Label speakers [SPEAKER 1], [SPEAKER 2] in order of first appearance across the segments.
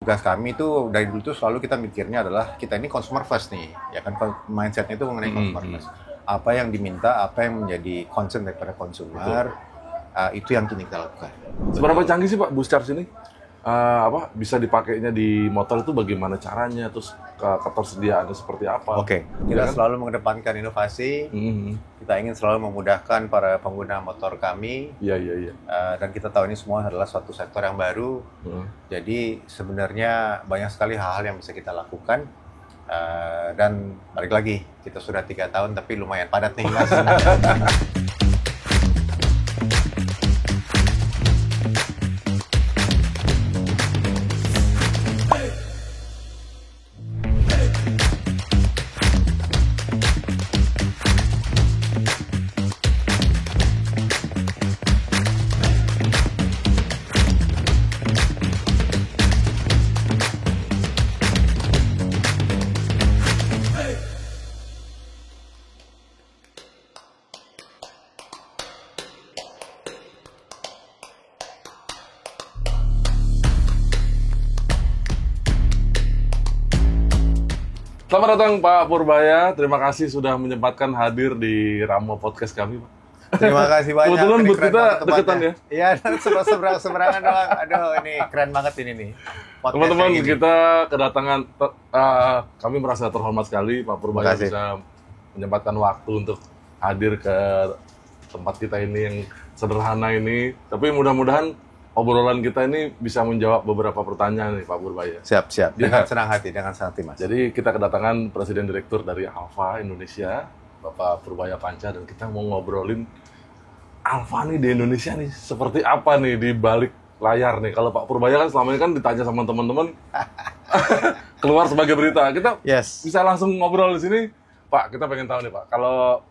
[SPEAKER 1] Tugas kami itu dari dulu tuh selalu kita mikirnya adalah kita ini consumer first nih, ya kan mindsetnya itu mengenai consumer first. Apa yang diminta, apa yang menjadi concern daripada consumer, itu yang kini kita lakukan.
[SPEAKER 2] Seberapa canggih sih Pak bus charge ini? Bisa dipakainya di motor itu bagaimana caranya, terus ketersediaannya seperti apa?
[SPEAKER 1] Oke, kita selalu mengedepankan inovasi. Kita ingin selalu memudahkan para pengguna motor kami.
[SPEAKER 2] Iya.
[SPEAKER 1] Dan kita tahu ini semua adalah suatu sektor yang baru. Jadi sebenarnya banyak sekali hal-hal yang bisa kita lakukan. Dan balik lagi, kita sudah 3 tahun tapi lumayan padat nih Mas.
[SPEAKER 2] Selamat datang Pak Purbaya, terima kasih sudah menyempatkan hadir di Ramo Podcast kami Pak.
[SPEAKER 1] Terima kasih banyak.
[SPEAKER 2] Kebetulan
[SPEAKER 1] Ini
[SPEAKER 2] booth
[SPEAKER 1] keren
[SPEAKER 2] kita
[SPEAKER 1] banget
[SPEAKER 2] deketan
[SPEAKER 1] tempatnya.
[SPEAKER 2] ya.
[SPEAKER 1] Iya, seberangan doang. Aduh, ini keren banget ini nih. Podcast
[SPEAKER 2] Teman-teman,
[SPEAKER 1] kayak gini.
[SPEAKER 2] kita kedatangan, kami merasa terhormat sekali Pak Purbaya
[SPEAKER 1] Terima kasih.
[SPEAKER 2] bisa menyempatkan waktu untuk hadir ke tempat kita ini yang sederhana ini. Tapi mudah-mudahan obrolan kita ini bisa menjawab beberapa pertanyaan nih Pak Purbaya.
[SPEAKER 1] Siap. Dengan senang hati Mas.
[SPEAKER 2] Jadi kita kedatangan Presiden Direktur dari Alfa Indonesia, Bapak Purbaya Panca, dan kita mau ngobrolin Alfa nih di Indonesia nih seperti apa nih di balik layar nih. Kalau Pak Purbaya kan selama ini kan ditanya sama teman-teman keluar sebagai berita. Kita bisa langsung ngobrol di sini. Pak, kita pengen tahu nih Pak, kalau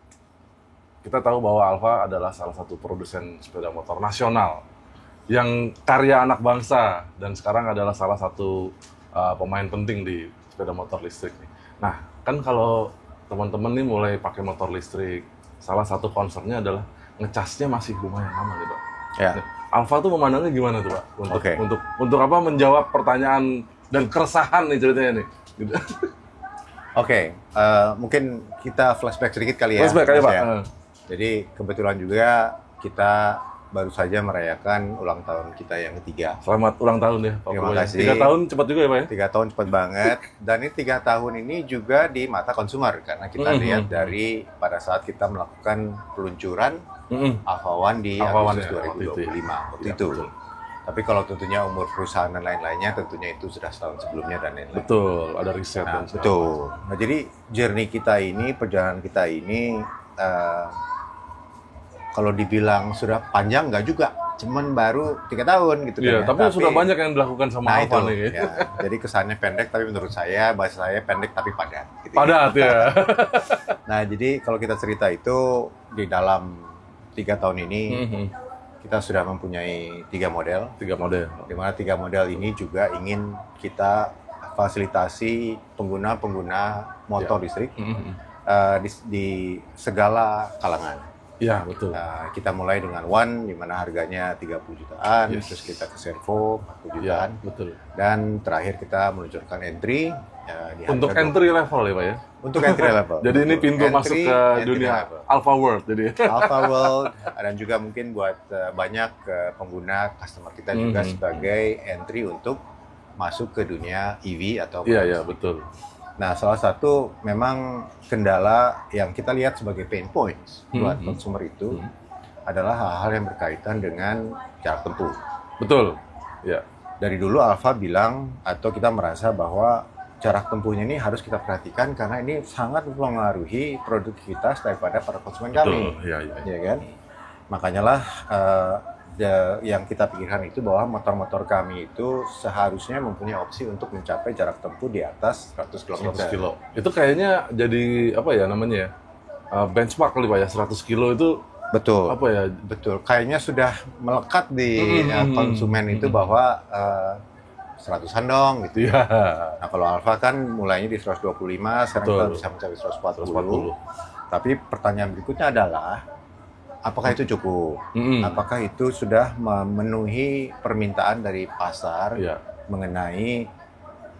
[SPEAKER 2] kita tahu bahwa Alfa adalah salah satu produsen sepeda motor nasional yang karya anak bangsa dan sekarang adalah salah satu pemain penting di sepeda motor listrik nih. Nah, kan kalau teman-teman nih mulai pakai motor listrik, salah satu concernnya adalah ngecasnya masih lumayan lama gitu, Pak.
[SPEAKER 1] Ya.
[SPEAKER 2] Nah, Alfa tuh memandangnya gimana tuh, Pak?
[SPEAKER 1] Oke.
[SPEAKER 2] Untuk apa menjawab pertanyaan dan keresahan nih ceritanya nih. Gitu.
[SPEAKER 1] Oke, mungkin kita flashback sedikit kali ya.
[SPEAKER 2] Flashback aja,
[SPEAKER 1] Mas,
[SPEAKER 2] Pak.
[SPEAKER 1] ya. Jadi kebetulan juga kita baru saja merayakan ulang tahun kita yang ketiga.
[SPEAKER 2] Selamat ulang tahun ya, Pak
[SPEAKER 1] Terima
[SPEAKER 2] Purbaya.
[SPEAKER 1] kasih.
[SPEAKER 2] 3 tahun cepat juga ya, Pak ya?
[SPEAKER 1] 3 tahun cepat banget. Dan ini 3 tahun ini juga di mata konsumer karena kita lihat dari pada saat kita melakukan peluncuran Alfa One di
[SPEAKER 2] Alfa One
[SPEAKER 1] Agustus
[SPEAKER 2] ya,
[SPEAKER 1] 2025 waktu
[SPEAKER 2] Ya,
[SPEAKER 1] itu.
[SPEAKER 2] betul.
[SPEAKER 1] Tapi kalau tentunya umur perusahaan dan lain-lainnya tentunya itu sudah setahun sebelumnya dan lain-lain.
[SPEAKER 2] Betul, ada riset
[SPEAKER 1] Nah,
[SPEAKER 2] dan segala
[SPEAKER 1] betul. Nah, jadi journey kita ini, perjalanan kita ini, kalau dibilang sudah panjang nggak juga, cuman baru 3 tahun gitu kan.
[SPEAKER 2] Iya,
[SPEAKER 1] ya.
[SPEAKER 2] tapi sudah banyak yang dilakukan sama
[SPEAKER 1] Nah
[SPEAKER 2] Alfa
[SPEAKER 1] itu,
[SPEAKER 2] nih.
[SPEAKER 1] ya. Jadi kesannya pendek, tapi menurut saya, bahasa saya pendek tapi padat. Gitu.
[SPEAKER 2] Padat ya.
[SPEAKER 1] Nah, jadi kalau kita cerita itu, di dalam 3 tahun ini, kita sudah mempunyai 3 model.
[SPEAKER 2] 3 model.
[SPEAKER 1] Di mana 3 model ini juga ingin kita fasilitasi pengguna-pengguna motor listrik di segala kalangan.
[SPEAKER 2] Iya, betul.
[SPEAKER 1] Kita mulai dengan One, di mana harganya 30 jutaan, terus kita ke Servo 40 jutaan,
[SPEAKER 2] Betul.
[SPEAKER 1] dan terakhir kita meluncurkan entry. Di harga
[SPEAKER 2] Untuk
[SPEAKER 1] 20.
[SPEAKER 2] entry level ya, Pak ya?
[SPEAKER 1] Untuk entry level.
[SPEAKER 2] Jadi ini
[SPEAKER 1] Betul.
[SPEAKER 2] pintu masuk ke
[SPEAKER 1] entry
[SPEAKER 2] dunia
[SPEAKER 1] level.
[SPEAKER 2] Alpha World jadi.
[SPEAKER 1] Alpha World, dan juga mungkin buat banyak pengguna customer kita juga sebagai entry untuk masuk ke dunia EV atau
[SPEAKER 2] Iya, betul.
[SPEAKER 1] Nah, salah satu memang kendala yang kita lihat sebagai pain points buat consumer itu adalah hal-hal yang berkaitan dengan jarak tempuh.
[SPEAKER 2] Betul. Ya.
[SPEAKER 1] Dari dulu Alfa bilang atau kita merasa bahwa jarak tempuhnya ini harus kita perhatikan karena ini sangat mempengaruhi produktivitas daripada para konsumen kami.
[SPEAKER 2] Betul. Iya.
[SPEAKER 1] Ya kan? Makanya lah yang kita pikirkan itu bahwa motor-motor kami itu seharusnya mempunyai opsi untuk mencapai jarak tempuh di atas 100 km.
[SPEAKER 2] 100 kilo. Itu kayaknya jadi apa ya namanya ya? Benchmark kali Pak ya, 100 kilo itu
[SPEAKER 1] Betul.
[SPEAKER 2] apa ya?
[SPEAKER 1] Betul. Kayaknya sudah melekat di konsumen itu bahwa 100-an dong gitu.
[SPEAKER 2] Iya.
[SPEAKER 1] Nah, kalau Alfa kan mulainya di 125, sekarang kita bisa mencapai 140. Tapi pertanyaan berikutnya adalah apakah itu cukup? Apakah itu sudah memenuhi permintaan dari pasar mengenai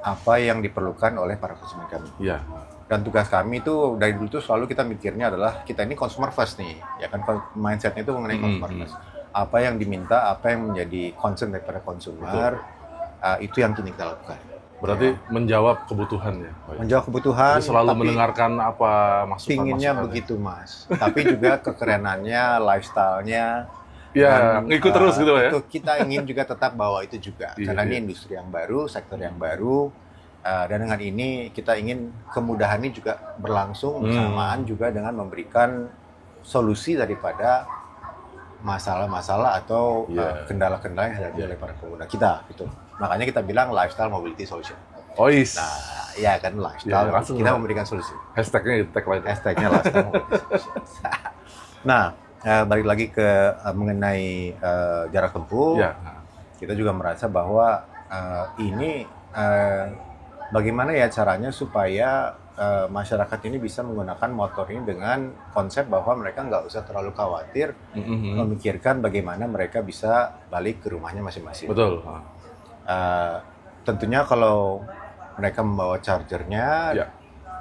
[SPEAKER 1] apa yang diperlukan oleh para konsumen kami.
[SPEAKER 2] Iya.
[SPEAKER 1] Dan tugas kami itu dari dulu tuh selalu kita mikirnya adalah kita ini consumer first nih, ya kan mindsetnya itu mengenai consumer first. Apa yang diminta, apa yang menjadi concern daripada konsumer, itu yang kini kita lakukan.
[SPEAKER 2] Berarti menjawab kebutuhan ya?
[SPEAKER 1] Menjawab kebutuhan.
[SPEAKER 2] Jadi selalu mendengarkan apa masukan-masukan.
[SPEAKER 1] Pinginnya begitu Mas, tapi juga kekerenannya, lifestyle-nya.
[SPEAKER 2] Ya, ngikut terus gitu ya?
[SPEAKER 1] Itu kita ingin juga tetap bawa itu juga, karena ini industri yang baru, sektor yang baru, dan dengan ini kita ingin kemudahan ini juga berlangsung bersamaan juga dengan memberikan solusi daripada masalah-masalah atau kendala-kendala yang dihadapi oleh para pengguna kita gitu. Makanya kita bilang lifestyle mobility solution.
[SPEAKER 2] Oh is.
[SPEAKER 1] Nah, ya kan lifestyle kita memberikan solusi.
[SPEAKER 2] Hashtagnya itu tagline.
[SPEAKER 1] Hashtagnya lifestyle mobility solution. Nah, balik lagi ke mengenai jarak tempuh.
[SPEAKER 2] Ya.
[SPEAKER 1] Kita juga merasa bahwa ini bagaimana ya caranya supaya masyarakat ini bisa menggunakan motor ini dengan konsep bahwa mereka nggak usah terlalu khawatir memikirkan bagaimana mereka bisa balik ke rumahnya masing-masing.
[SPEAKER 2] Betul.
[SPEAKER 1] Tentunya kalau mereka membawa chargernya,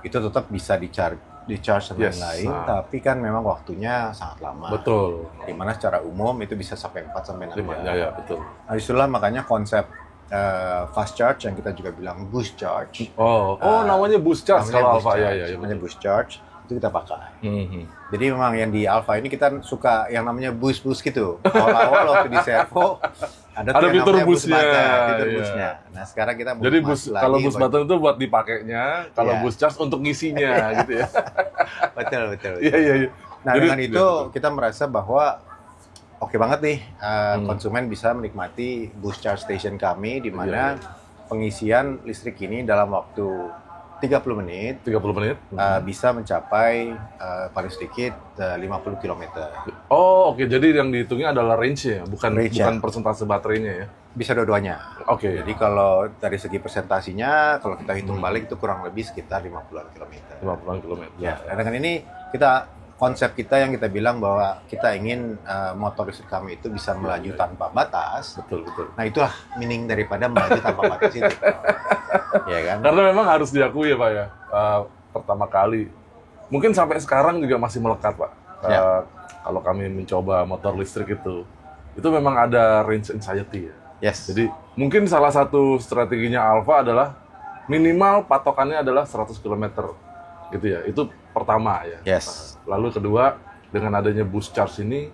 [SPEAKER 1] itu tetap bisa di-charge dan lain-lain, tapi kan memang waktunya sangat lama.
[SPEAKER 2] Betul.
[SPEAKER 1] Dimana secara umum itu bisa sampai 4 sampai 6 jam.
[SPEAKER 2] Ya, betul.
[SPEAKER 1] Nah, itulah makanya konsep fast charge yang kita juga bilang boost charge.
[SPEAKER 2] Namanya boost charge kalau Alfa ya.
[SPEAKER 1] Namanya boost charge itu kita pakai. Jadi memang yang di Alfa ini kita suka yang namanya boost gitu. Awal-awal waktu di servo ada
[SPEAKER 2] fitur boostnya.
[SPEAKER 1] Nah sekarang kita
[SPEAKER 2] jadi kalau boost button itu buat dipakainya, kalau boost charge untuk ngisinya gitu ya.
[SPEAKER 1] Betul.
[SPEAKER 2] Iya.
[SPEAKER 1] Nah jadi, dengan itu kita merasa bahwa oke banget nih, konsumen bisa menikmati boost charge station kami di mana pengisian listrik ini dalam waktu 30 menit bisa mencapai paling sedikit 50 km.
[SPEAKER 2] Oh, oke. Jadi yang dihitungnya adalah range-nya, bukan persentase baterainya ya?
[SPEAKER 1] Bisa dua-duanya.
[SPEAKER 2] Oke.
[SPEAKER 1] Jadi kalau dari segi presentasinya, kalau kita hitung balik itu kurang lebih sekitar 50-an kilometer.
[SPEAKER 2] 50-an kilometer.
[SPEAKER 1] Ya, dan dengan ini konsep kita yang kita bilang bahwa kita ingin motor listrik kami itu bisa melaju tanpa batas.
[SPEAKER 2] Betul.
[SPEAKER 1] Nah itulah meaning daripada melaju tanpa batas itu. Ya kan?
[SPEAKER 2] Karena memang harus diakui ya Pak ya, pertama kali. Mungkin sampai sekarang juga masih melekat Pak. Kalau kami mencoba motor listrik itu memang ada range anxiety ya.
[SPEAKER 1] Yes.
[SPEAKER 2] Jadi mungkin salah satu strateginya Alfa adalah minimal patokannya adalah 100 km. Gitu ya, itu pertama ya.
[SPEAKER 1] Yes.
[SPEAKER 2] Lalu kedua, dengan adanya boost charge ini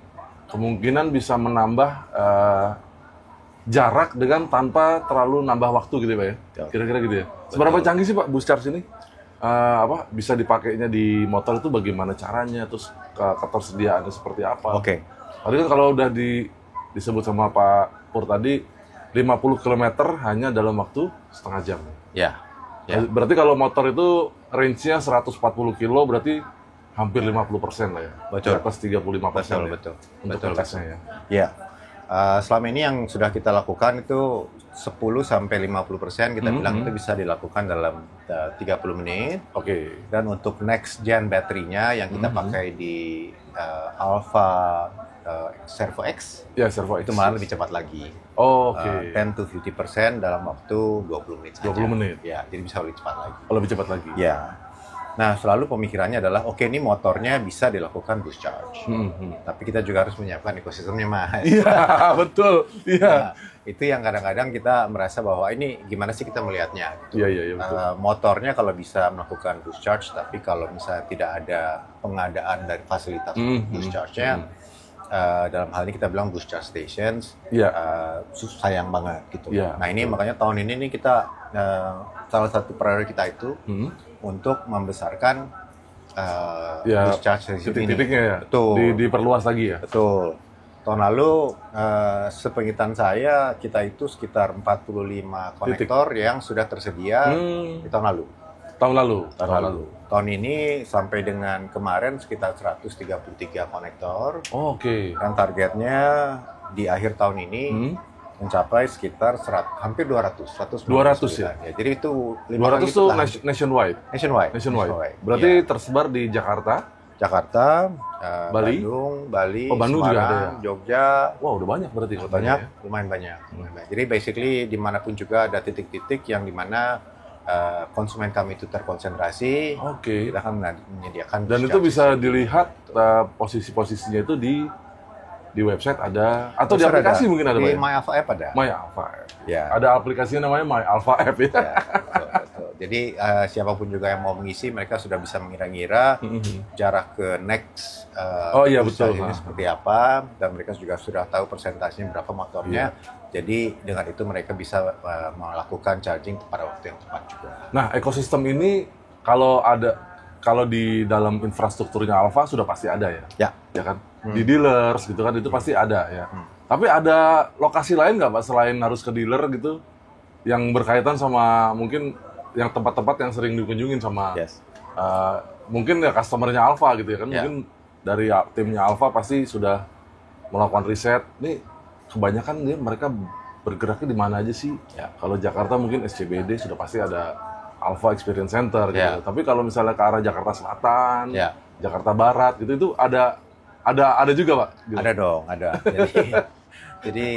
[SPEAKER 2] kemungkinan bisa menambah jarak dengan tanpa terlalu nambah waktu gitu ya Pak ya. Kira-kira gitu ya. Seberapa canggih sih Pak boost charge ini? Bisa dipakainya di motor itu bagaimana caranya, terus ketersediaannya seperti apa?
[SPEAKER 1] Oke.
[SPEAKER 2] Tadi kan kalau udah disebut sama Pak Pur tadi 50 km hanya dalam waktu setengah jam.
[SPEAKER 1] Ya.
[SPEAKER 2] Berarti kalau motor itu range-nya 140 kilo berarti hampir 50% lah ya.
[SPEAKER 1] Betul.
[SPEAKER 2] Di atas 35%.
[SPEAKER 1] Betul.
[SPEAKER 2] Untuk tesnya ya.
[SPEAKER 1] Ya. Selama ini yang sudah kita lakukan itu 10 sampai 50% kita bilang itu bisa dilakukan dalam 30 menit.
[SPEAKER 2] Oke.
[SPEAKER 1] Dan untuk next gen baterainya yang kita pakai di Alfa Servo X,
[SPEAKER 2] Servo X
[SPEAKER 1] itu malah lebih cepat lagi.
[SPEAKER 2] Oke.
[SPEAKER 1] 10 to 50% dalam waktu 20 menit saja.
[SPEAKER 2] 20 menit.
[SPEAKER 1] Ya, jadi bisa lebih cepat lagi.
[SPEAKER 2] Lebih cepat lagi.
[SPEAKER 1] Ya. Nah, selalu pemikirannya adalah oke, ini motornya bisa dilakukan boost charge. Tapi kita juga harus menyiapkan ekosistemnya, Mas.
[SPEAKER 2] Iya, betul. Iya.
[SPEAKER 1] Nah, itu yang kadang-kadang kita merasa bahwa ini gimana sih kita melihatnya.
[SPEAKER 2] Iya, betul.
[SPEAKER 1] Motornya kalau bisa melakukan boost charge, tapi kalau misalnya tidak ada pengadaan dari fasilitas boost charge-nya, dalam hal ini kita bilang boost charge stations, sayang banget gitu. Nah ini makanya tahun ini nih kita salah satu prioritas kita itu untuk membesarkan boost charge station ini.
[SPEAKER 2] Titik-titiknya ya.
[SPEAKER 1] Betul.
[SPEAKER 2] Diperluas lagi ya.
[SPEAKER 1] Betul. Tahun lalu sepenglihatan saya kita itu sekitar 45 konektor yang sudah tersedia di tahun lalu.
[SPEAKER 2] Tahun lalu.
[SPEAKER 1] Tahun ini sampai dengan kemarin sekitar 133 konektor.
[SPEAKER 2] Oke.
[SPEAKER 1] Dan targetnya di akhir tahun ini mencapai sekitar hampir 200.
[SPEAKER 2] 200 ya?
[SPEAKER 1] Jadi itu
[SPEAKER 2] 200 itu nationwide?
[SPEAKER 1] Nationwide.
[SPEAKER 2] Berarti tersebar di Jakarta,
[SPEAKER 1] Bali,
[SPEAKER 2] Bandung juga ada ya?
[SPEAKER 1] Jogja.
[SPEAKER 2] Wow, udah banyak berarti kotanya.
[SPEAKER 1] Lumayan banyak. Jadi basically dimanapun juga ada titik-titik yang dimana konsumen kami itu terkonsentrasi,
[SPEAKER 2] Oke.
[SPEAKER 1] kita akan menyediakan
[SPEAKER 2] Dan
[SPEAKER 1] bus
[SPEAKER 2] itu
[SPEAKER 1] charging.
[SPEAKER 2] bisa dilihat posisi-posisinya itu di website ada atau di
[SPEAKER 1] Besar
[SPEAKER 2] aplikasi
[SPEAKER 1] ada.
[SPEAKER 2] mungkin ada,
[SPEAKER 1] Di
[SPEAKER 2] Pak?
[SPEAKER 1] My Alpha App ada.
[SPEAKER 2] My Alpha App.
[SPEAKER 1] Ya.
[SPEAKER 2] Ada aplikasinya namanya My Alpha App ya.
[SPEAKER 1] Ya, betul, betul. Jadi siapapun juga yang mau mengisi, mereka sudah bisa mengira-ngira jarak ke next
[SPEAKER 2] Oh iya,
[SPEAKER 1] bus
[SPEAKER 2] betul.
[SPEAKER 1] charging ini seperti apa, dan mereka juga sudah tahu persentasenya berapa motornya. Jadi dengan itu mereka bisa melakukan charging pada waktu yang tepat juga.
[SPEAKER 2] Nah, ekosistem ini kalau di dalam infrastrukturnya Alfa sudah pasti ada ya.
[SPEAKER 1] Ya.
[SPEAKER 2] Ya kan? Di dealers gitu kan itu pasti ada ya. Tapi ada lokasi lain nggak Pak selain harus ke dealer gitu yang berkaitan sama mungkin yang tempat-tempat yang sering dikunjungin sama
[SPEAKER 1] Yes.
[SPEAKER 2] mungkin ya customernya Alfa gitu ya kan.
[SPEAKER 1] Ya.
[SPEAKER 2] Mungkin dari timnya Alfa pasti sudah melakukan riset. Nih kebanyakan mereka bergeraknya di mana aja sih?
[SPEAKER 1] Ya.
[SPEAKER 2] Kalau Jakarta mungkin SCBD sudah pasti ada Alfa Experience Center gitu.
[SPEAKER 1] Ya.
[SPEAKER 2] Tapi kalau misalnya ke arah Jakarta Selatan,
[SPEAKER 1] Ya.
[SPEAKER 2] Jakarta Barat gitu itu ada juga Pak. Gitu.
[SPEAKER 1] Ada dong, ada. Jadi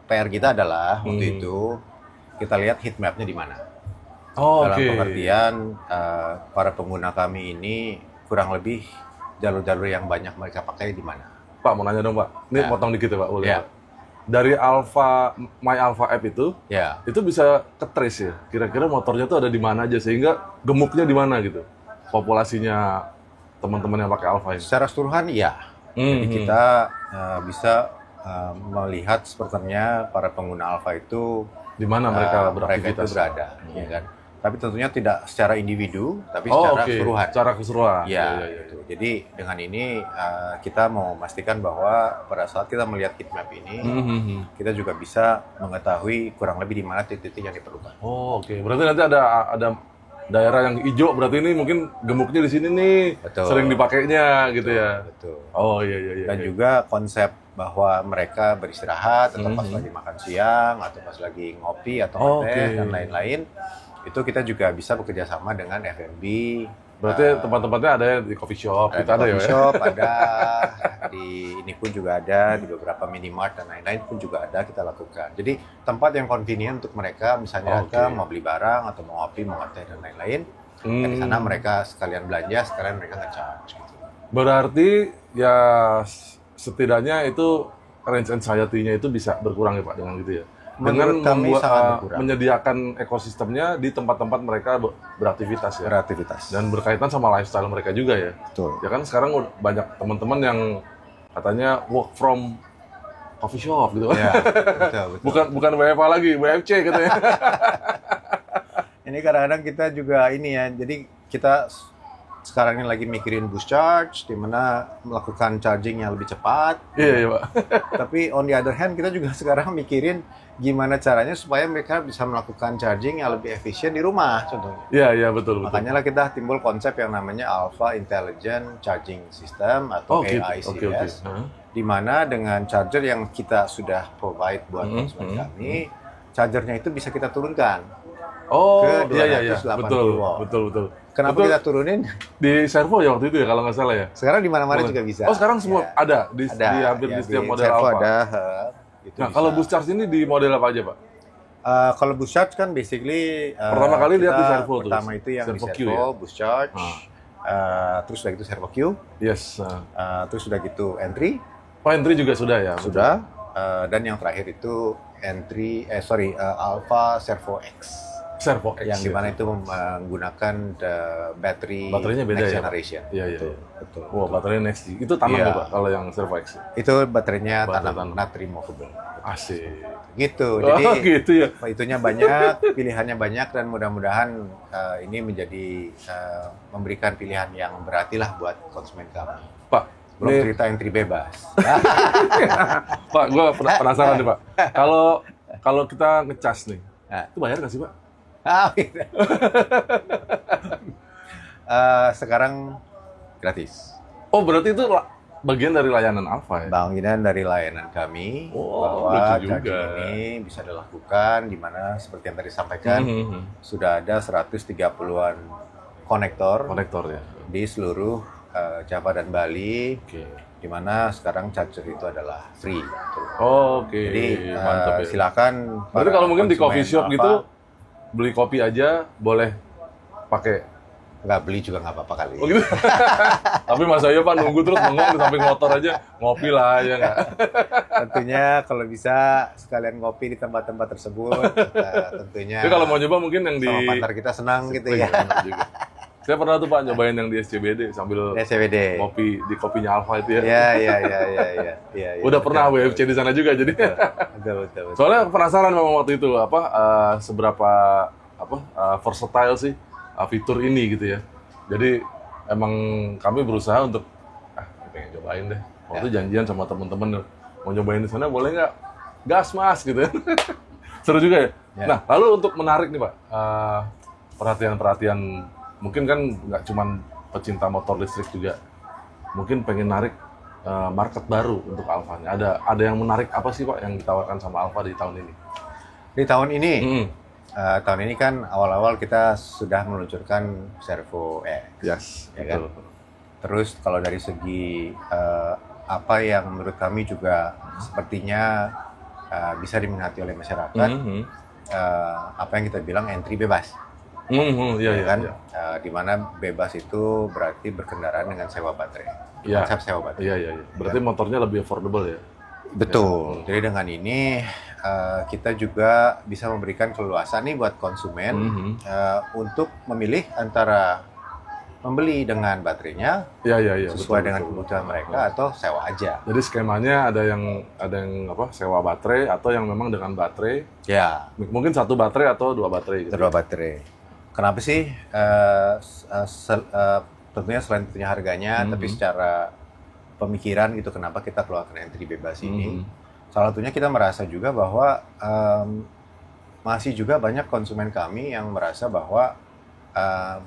[SPEAKER 1] PR kita adalah waktu itu kita lihat heat map-nya di mana.
[SPEAKER 2] Oh,
[SPEAKER 1] Dalam
[SPEAKER 2] oke.
[SPEAKER 1] pengertian para pengguna kami ini kurang lebih jalur-jalur yang banyak mereka pakai di mana.
[SPEAKER 2] Pak mau nanya dong Pak. Ini
[SPEAKER 1] Ya.
[SPEAKER 2] potong dikit ya Pak, boleh
[SPEAKER 1] Ya.
[SPEAKER 2] Pak? Dari My Alpha App itu
[SPEAKER 1] Ya,
[SPEAKER 2] bisa ke-trace ya. Kira-kira motornya tuh ada di mana aja sehingga gemuknya di mana gitu. Populasinya teman-teman yang pakai Alpha ini.
[SPEAKER 1] secara keseluruhan ya. Jadi kita bisa melihat sepertinya para pengguna Alfa itu
[SPEAKER 2] Di mana mereka
[SPEAKER 1] mereka itu
[SPEAKER 2] beraktivitas?
[SPEAKER 1] berada, ya kan. Tapi tentunya tidak secara individu, tapi
[SPEAKER 2] Oh,
[SPEAKER 1] secara
[SPEAKER 2] oke.
[SPEAKER 1] keseluruhan.
[SPEAKER 2] Secara keseluruhan.
[SPEAKER 1] Ya,
[SPEAKER 2] Iya.
[SPEAKER 1] gitu. Jadi dengan ini kita mau memastikan bahwa pada saat kita melihat heat map ini, kita juga bisa mengetahui kurang lebih di mana titik-titik yang diperlukan.
[SPEAKER 2] Oh, oke. Berarti nanti ada daerah yang hijau, berarti ini mungkin gemuknya di sini nih.
[SPEAKER 1] Betul.
[SPEAKER 2] Sering dipakainya gitu ya.
[SPEAKER 1] Betul.
[SPEAKER 2] Oh, iya.
[SPEAKER 1] Dan juga konsep bahwa mereka beristirahat atau pas lagi makan siang atau pas lagi ngopi atau
[SPEAKER 2] Oke.
[SPEAKER 1] ngeteh dan lain-lain, itu kita juga bisa bekerja sama dengan F&B.
[SPEAKER 2] Berarti tempat-tempatnya ada di coffee shop,
[SPEAKER 1] Ada
[SPEAKER 2] gitu
[SPEAKER 1] di
[SPEAKER 2] ada ya.
[SPEAKER 1] coffee shop, ada di ini pun juga ada, di beberapa minimart dan lain-lain pun juga ada kita lakukan. Jadi tempat yang convenient untuk mereka, misalnya
[SPEAKER 2] Oke.
[SPEAKER 1] mereka mau beli barang atau mau ngopi, mau ngeteh dan lain-lain. Dan di sana mereka sekalian belanja, sekalian mereka nge-charge gitu.
[SPEAKER 2] Berarti ya setidaknya itu range anxiety-nya itu bisa berkurang ya Pak dengan gitu ya.
[SPEAKER 1] Menurut kami sangat berkurang.
[SPEAKER 2] menyediakan ekosistemnya di tempat-tempat mereka beraktivitas ya.
[SPEAKER 1] Kreativitas.
[SPEAKER 2] Dan berkaitan sama lifestyle mereka juga ya.
[SPEAKER 1] Betul.
[SPEAKER 2] Ya kan sekarang udah banyak teman-teman yang katanya work from coffee shop gitu kan.
[SPEAKER 1] Ya, betul.
[SPEAKER 2] bukan WFH lagi, WFC katanya.
[SPEAKER 1] Ini kadang-kadang kita juga ini ya, jadi kita sekarang ini lagi mikirin bus charge, di mana melakukan charging yang lebih cepat.
[SPEAKER 2] Iya, Pak.
[SPEAKER 1] Tapi on the other hand, kita juga sekarang mikirin gimana caranya supaya mereka bisa melakukan charging yang lebih efisien di rumah, contohnya.
[SPEAKER 2] Iya, betul.
[SPEAKER 1] Makanya lah kita timbul konsep yang namanya Alpha Intelligent Charging System atau
[SPEAKER 2] gitu.
[SPEAKER 1] AICS.
[SPEAKER 2] Hah?
[SPEAKER 1] Di mana dengan charger yang kita sudah provide buat konsumen kami, chargernya itu bisa kita turunkan.
[SPEAKER 2] Oh,
[SPEAKER 1] Ke
[SPEAKER 2] iya.
[SPEAKER 1] 280 watt.
[SPEAKER 2] Betul.
[SPEAKER 1] Kenapa
[SPEAKER 2] Betul.
[SPEAKER 1] kita turunin?
[SPEAKER 2] Di servo ya waktu itu ya kalau nggak salah ya.
[SPEAKER 1] Sekarang di mana-mana juga bisa.
[SPEAKER 2] Oh, sekarang semua
[SPEAKER 1] Ya.
[SPEAKER 2] ada di hampir
[SPEAKER 1] ya,
[SPEAKER 2] di setiap model
[SPEAKER 1] Servo
[SPEAKER 2] Alfa.
[SPEAKER 1] ada. Itu
[SPEAKER 2] Nah,
[SPEAKER 1] bisa.
[SPEAKER 2] kalau bus charge ini di model apa aja, Pak?
[SPEAKER 1] Kalau bus charge kan basically
[SPEAKER 2] Pertama kali lihat di
[SPEAKER 1] kita
[SPEAKER 2] servo tuh.
[SPEAKER 1] pertama itu yang
[SPEAKER 2] Servo
[SPEAKER 1] di
[SPEAKER 2] Q
[SPEAKER 1] servo,
[SPEAKER 2] ya?
[SPEAKER 1] bus charge, terus udah gitu servo Q,
[SPEAKER 2] Yes.
[SPEAKER 1] terus udah gitu entry,
[SPEAKER 2] Oh, entry juga sudah ya?
[SPEAKER 1] sudah, dan yang terakhir itu Alpha Servo X.
[SPEAKER 2] Servo X.
[SPEAKER 1] Yang
[SPEAKER 2] ya.
[SPEAKER 1] dimana itu menggunakan
[SPEAKER 2] Baterainya beda
[SPEAKER 1] next
[SPEAKER 2] ya, Pak?
[SPEAKER 1] generation.
[SPEAKER 2] Iya.
[SPEAKER 1] Betul.
[SPEAKER 2] Wah, baterainya next. Itu tanam
[SPEAKER 1] Iya.
[SPEAKER 2] ya, Pak, kalau yang Servo X.
[SPEAKER 1] Itu baterainya
[SPEAKER 2] Baterai
[SPEAKER 1] tanam
[SPEAKER 2] tanam.
[SPEAKER 1] not removable.
[SPEAKER 2] Asik.
[SPEAKER 1] Gitu.
[SPEAKER 2] Oh,
[SPEAKER 1] Jadi
[SPEAKER 2] gitu ya.
[SPEAKER 1] itunya banyak, pilihannya banyak, dan mudah-mudahan ini menjadi memberikan pilihan yang berarti lah buat konsumen kami.
[SPEAKER 2] Pak,
[SPEAKER 1] Belum
[SPEAKER 2] ini-
[SPEAKER 1] cerita entry bebas.
[SPEAKER 2] Pak, gue penasaran nih, Pak. Kalau kita ngecas nih,
[SPEAKER 1] Nah.
[SPEAKER 2] itu bayar nggak sih, Pak?
[SPEAKER 1] Gitu. Sekarang gratis.
[SPEAKER 2] Oh, berarti itu bagian dari layanan Alfa ya?
[SPEAKER 1] Bagian dari layanan kami
[SPEAKER 2] Oh,
[SPEAKER 1] bahwa
[SPEAKER 2] lucu
[SPEAKER 1] charging
[SPEAKER 2] juga.
[SPEAKER 1] ini bisa dilakukan di mana seperti yang tadi sampaikan sudah ada 130-an konektor
[SPEAKER 2] Konektor ya.
[SPEAKER 1] di seluruh Java dan Bali,
[SPEAKER 2] Oke.
[SPEAKER 1] di mana sekarang charger itu adalah free.
[SPEAKER 2] Oke.
[SPEAKER 1] Jadi
[SPEAKER 2] Mantap ya.
[SPEAKER 1] silakan.
[SPEAKER 2] Berarti
[SPEAKER 1] para
[SPEAKER 2] kalau mungkin di
[SPEAKER 1] konsumen
[SPEAKER 2] coffee shop
[SPEAKER 1] Alpha,
[SPEAKER 2] gitu beli kopi aja boleh pakai.
[SPEAKER 1] Nggak beli juga nggak apa-apa kali.
[SPEAKER 2] Oh gitu. Tapi Mas Ayo Pak nunggu terus bengong di samping motor aja, ngopi lah ya nggak?
[SPEAKER 1] Tentunya kalau bisa sekalian ngopi di tempat-tempat tersebut. Tentunya.
[SPEAKER 2] Jadi kalau mau nyoba mungkin yang di
[SPEAKER 1] sama partner kita senang gitu
[SPEAKER 2] Iya,
[SPEAKER 1] ya.
[SPEAKER 2] enak juga. Saya pernah tuh Pak nyobain yang di SCBD sambil
[SPEAKER 1] SCBD.
[SPEAKER 2] ngopi di kopinya Alfa itu ya.
[SPEAKER 1] Iya.
[SPEAKER 2] Udah pernah WFC di sana juga jadi.
[SPEAKER 1] Betul.
[SPEAKER 2] Soalnya penasaran memang waktu itu seberapa versatile sih fitur ini gitu ya. Jadi emang kami berusaha untuk pengen cobain deh. Waktu janjian sama teman-teman mau nyobain di sana boleh nggak? Gas Mas gitu ya. Seru juga ya. Nah lalu untuk menarik nih Pak perhatian mungkin kan nggak cuman pecinta motor listrik juga, mungkin pengen narik market baru untuk Alfa. Ada yang menarik apa sih Pak yang ditawarkan sama Alfa di tahun ini?
[SPEAKER 1] Di tahun ini, tahun ini kan awal-awal kita sudah meluncurkan Servo X,
[SPEAKER 2] Yes,
[SPEAKER 1] ya
[SPEAKER 2] betul.
[SPEAKER 1] kan? Terus kalau dari segi apa yang menurut kami juga sepertinya bisa diminati oleh masyarakat, apa yang kita bilang entry bebas.
[SPEAKER 2] Iya
[SPEAKER 1] Kan? Di mana bebas itu berarti berkendaraan dengan sewa baterai.
[SPEAKER 2] Iya.
[SPEAKER 1] Konsep sewa baterai.
[SPEAKER 2] Iya. Berarti motornya lebih affordable ya?
[SPEAKER 1] Betul. Jadi dengan ini kita juga bisa memberikan keleluasan nih buat konsumen untuk memilih antara membeli dengan baterainya
[SPEAKER 2] Iya.
[SPEAKER 1] sesuai
[SPEAKER 2] betul,
[SPEAKER 1] dengan
[SPEAKER 2] betul.
[SPEAKER 1] kebutuhan mereka atau sewa aja.
[SPEAKER 2] Jadi skemanya ada yang sewa baterai atau yang memang dengan baterai.
[SPEAKER 1] Ya,
[SPEAKER 2] Mungkin satu baterai atau dua baterai gitu.
[SPEAKER 1] kedua baterai. Kenapa sih? Tentunya selain tentunya harganya, tapi secara pemikiran gitu kenapa kita keluarkan entry bebas ini. Salah satunya kita merasa juga bahwa masih juga banyak konsumen kami yang merasa bahwa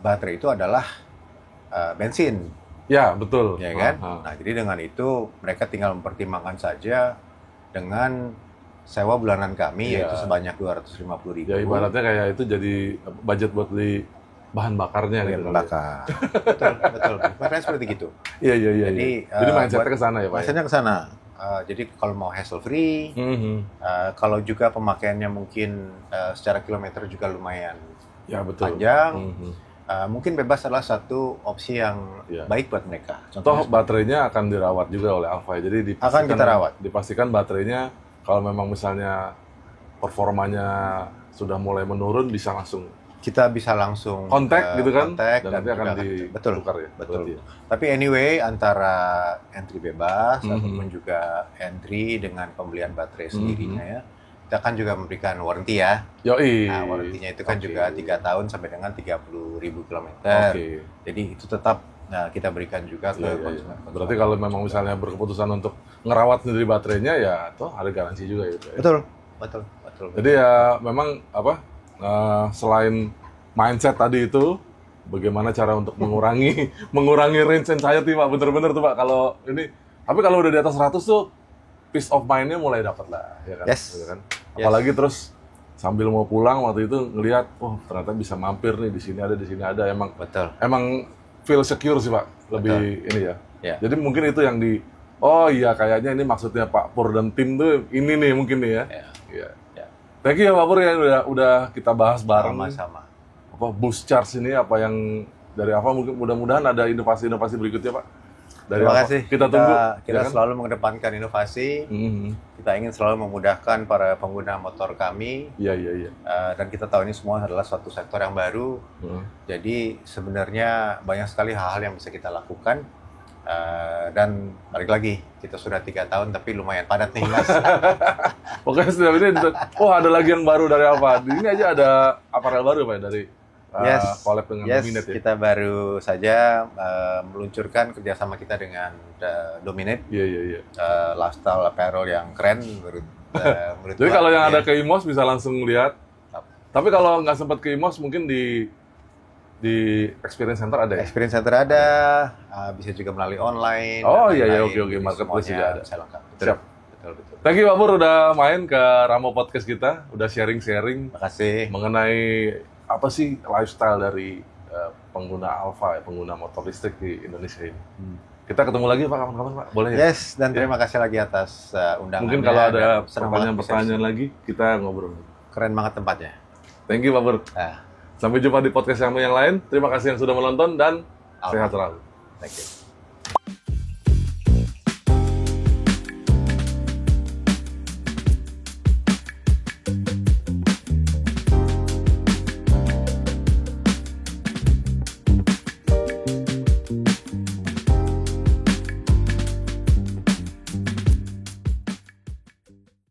[SPEAKER 1] baterai itu adalah bensin,
[SPEAKER 2] Ya, betul.
[SPEAKER 1] ya kan? Nah, jadi dengan itu mereka tinggal mempertimbangkan saja dengan sewa bulanan kami
[SPEAKER 2] Iya.
[SPEAKER 1] yaitu sebanyak 250.000.
[SPEAKER 2] Ya ibaratnya kayak itu jadi budget buat beli bahan bakarnya gitu.
[SPEAKER 1] bakar. Betul. Makanya seperti gitu.
[SPEAKER 2] Iya. Jadi mindsetnya ke sana ya Pak.
[SPEAKER 1] Mindsetnya ke sana. Jadi kalau mau hassle free, kalau juga pemakaiannya mungkin secara kilometer juga lumayan
[SPEAKER 2] Ya betul.
[SPEAKER 1] panjang, mungkin bebas adalah satu opsi yang baik buat mereka.
[SPEAKER 2] Toh baterainya akan dirawat juga oleh Alfa. Jadi
[SPEAKER 1] Akan kita rawat.
[SPEAKER 2] Dipastikan baterainya kalau memang misalnya performanya sudah mulai menurun bisa langsung
[SPEAKER 1] kita bisa langsung
[SPEAKER 2] kontak gitu kan,
[SPEAKER 1] kontak
[SPEAKER 2] dan nanti akan
[SPEAKER 1] betul
[SPEAKER 2] ditukar ya.
[SPEAKER 1] betul.
[SPEAKER 2] Berarti ya.
[SPEAKER 1] Tapi anyway antara entry bebas ataupun juga entry dengan pembelian baterai sendirinya ya, kita kan juga memberikan warranty ya.
[SPEAKER 2] Yoi.
[SPEAKER 1] Nah, warranty-nya itu kan juga 3 tahun sampai dengan 30.000 kilometer. Jadi itu tetap kita berikan juga ke konsumen.
[SPEAKER 2] Berarti kalau memang misalnya berkeputusan untuk ngerawat sendiri baterainya ya toh ada garansi juga gitu ya.
[SPEAKER 1] Betul.
[SPEAKER 2] Jadi ya memang selain mindset tadi itu bagaimana cara untuk mengurangi range anxiety Pak, bener-bener tuh Pak kalau ini. Tapi kalau udah di atas 100 tuh peace of mind-nya mulai dapat lah ya kan.
[SPEAKER 1] Yes.
[SPEAKER 2] Gitu kan? Apalagi terus sambil mau pulang waktu itu ngelihat ternyata bisa mampir nih di sini ada emang feel secure sih Pak, lebih ini ya. Jadi mungkin itu yang kayaknya ini maksudnya Pak Pur dan tim tuh ini nih mungkin nih ya. Iya. Thank you ya Pak Pur ya udah kita bahas bareng.
[SPEAKER 1] Sama-sama.
[SPEAKER 2] Boost charge ini apa yang dari apa mungkin mudah-mudahan ada inovasi-inovasi berikutnya Pak.
[SPEAKER 1] Terima kasih.
[SPEAKER 2] Kita tunggu.
[SPEAKER 1] Kita selalu mengedepankan inovasi. Kita ingin selalu memudahkan para pengguna motor kami.
[SPEAKER 2] Iya.
[SPEAKER 1] Dan kita tahu ini semua adalah suatu sektor yang baru. Jadi sebenarnya banyak sekali hal-hal yang bisa kita lakukan. Dan balik lagi, kita sudah 3 tahun tapi lumayan padat nih Mas.
[SPEAKER 2] Pokoknya sudah ini, ada lagi yang baru dari Alfa. Ini aja ada aparel baru Pak dari collab dengan Dominate ya?
[SPEAKER 1] Kita baru saja meluncurkan kerjasama kita dengan Dominate.
[SPEAKER 2] Iya.
[SPEAKER 1] Lifestyle apparel yang keren menurut
[SPEAKER 2] Jadi kalau yang ada ke IMOS bisa langsung lihat. Tapi kalau nggak sempat ke IMOS mungkin di Experience Center ada ya?
[SPEAKER 1] Experience Center ada, bisa juga melalui online.
[SPEAKER 2] Iya, oke. Marketplace juga ada.
[SPEAKER 1] Bisa lengkap.
[SPEAKER 2] Siap.
[SPEAKER 1] Betul.
[SPEAKER 2] Thank you Pak Pur udah main ke Ramo Podcast kita, udah sharing-sharing
[SPEAKER 1] Makasih.
[SPEAKER 2] mengenai apa sih lifestyle dari pengguna Alfa, pengguna motor listrik di Indonesia ini. Kita ketemu lagi Pak kapan-kapan Pak, boleh ya?
[SPEAKER 1] Yes, dan terima kasih lagi atas undangannya.
[SPEAKER 2] Mungkin kalau ada
[SPEAKER 1] pertanyaan-pertanyaan
[SPEAKER 2] lagi kita ngobrol.
[SPEAKER 1] Keren banget tempatnya.
[SPEAKER 2] Thank you Pak Pur.
[SPEAKER 1] Nah,
[SPEAKER 2] Sampai jumpa di podcast yang lain. Terima kasih yang sudah menonton dan
[SPEAKER 1] Alfa.
[SPEAKER 2] sehat selalu.
[SPEAKER 1] thank you.